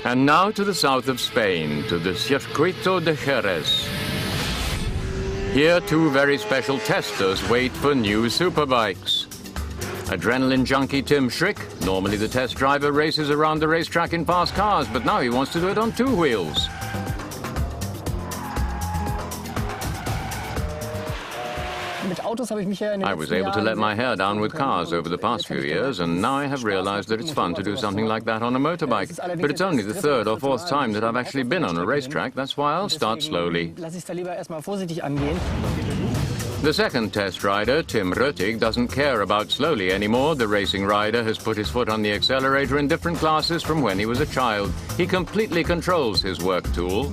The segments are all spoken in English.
And now to the south of Spain, to the Circuito de Jerez. Here, two very special testers wait for new superbikes. Adrenaline junkie Tim Schrick, normally the test driver, races around the racetrack in fast cars, but now he wants to do it on two wheels. I was able to let my hair down with cars over the past few years, and now I have realized that it's fun to do something like that on a motorbike. But it's only the third or fourth time that I've actually been on a racetrack. That's why I'll start slowly. The second test rider, Tim Röttig, doesn't care about slowly anymore. The racing rider has put his foot on the accelerator in different classes from when he was a child. He completely controls his work tool.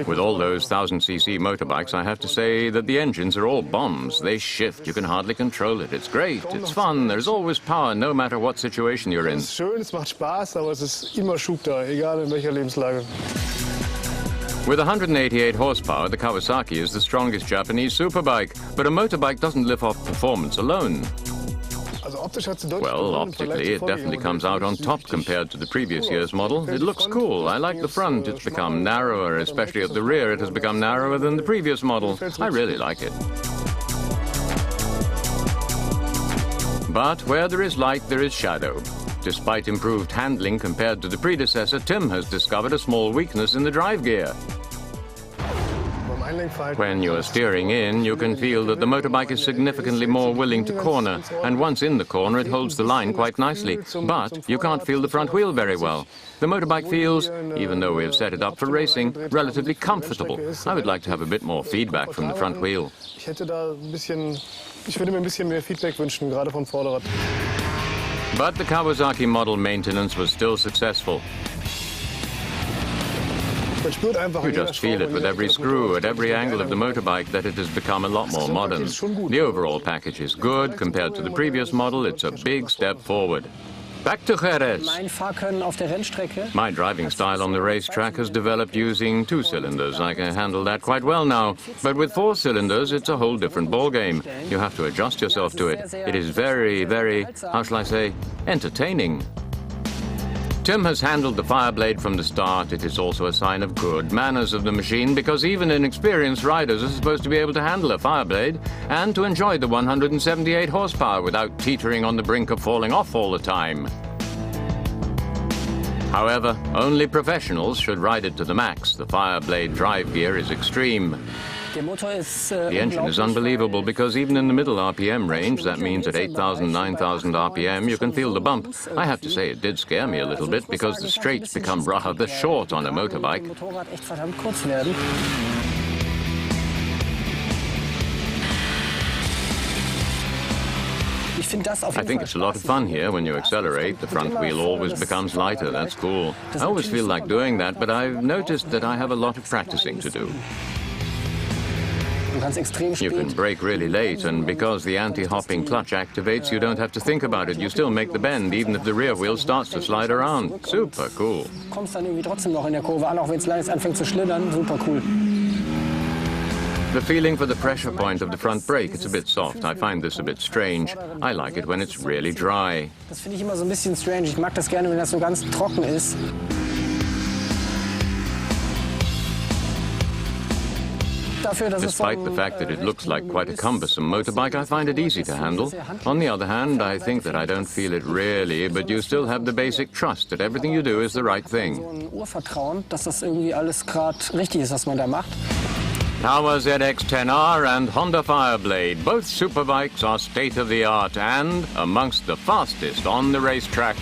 With all those 1000cc motorbikes, I have to say that the engines are all bombs. They shift. You can hardly control it. It's great. It's fun. There's always power, no matter what situation you're in. With 188 horsepower, the Kawasaki is the strongest Japanese superbike. But a motorbike doesn't live off performance alone. Well, optically, it definitely comes out on top compared to the previous year's model. It looks cool. I like the front. It's become narrower, especially at the rear. It has become narrower than the previous model. I really like it. But where there is light, there is shadow. Despite improved handling compared to the predecessor, Tim has discovered a small weakness in the drive gear. When you're steering in, you can feel that the motorbike is significantly more willing to corner, and once in the corner it holds the line quite nicely, but you can't feel the front wheel very well. The motorbike feels, even though we have set it up for racing, relatively comfortable. I would like to have a bit more feedback from the front wheel. But the Kawasaki model maintenance was still successful. You just feel it with every screw, at every angle of the motorbike, that it has become a lot more modern. The overall package is good. Compared to the previous model, it's a big step forward. Back to Jerez. My driving style on the racetrack has developed using 2 cylinders. I can handle that quite well now. But with 4 cylinders, it's a whole different ballgame. You have to adjust yourself to it. It is very, very, how shall I say, entertaining. Tim has handled the Fireblade from the start. It is also a sign of good manners of the machine, because even inexperienced riders are supposed to be able to handle a Fireblade and to enjoy the 178 horsepower without teetering on the brink of falling off all the time. However, only professionals should ride it to the max. The Fireblade drive gear is extreme. The engine is unbelievable, because even in the middle RPM range, that means at 8,000, 9,000 RPM, you can feel the bump. I have to say it did scare me a little bit, because the straights become rather short on a motorbike. I think it's a lot of fun here. When you accelerate, the front wheel always becomes lighter. That's cool. I always feel like doing that, but I've noticed that I have a lot of practicing to do. You can brake really late, and because the anti-hopping clutch activates, you don't have to think about it. You still make the bend, even if the rear wheel starts to slide around. Super cool. The feeling for the pressure point of the front brake, it's a bit soft. I find this a bit strange. I like it when it's really dry. Despite the fact that it looks like quite a cumbersome motorbike, I find it easy to handle. On the other hand, I think that I don't feel it really, but you still have the basic trust that everything you do is the right thing. Power ZX-10R and Honda Fireblade, both superbikes are state-of-the-art and amongst the fastest on the racetrack.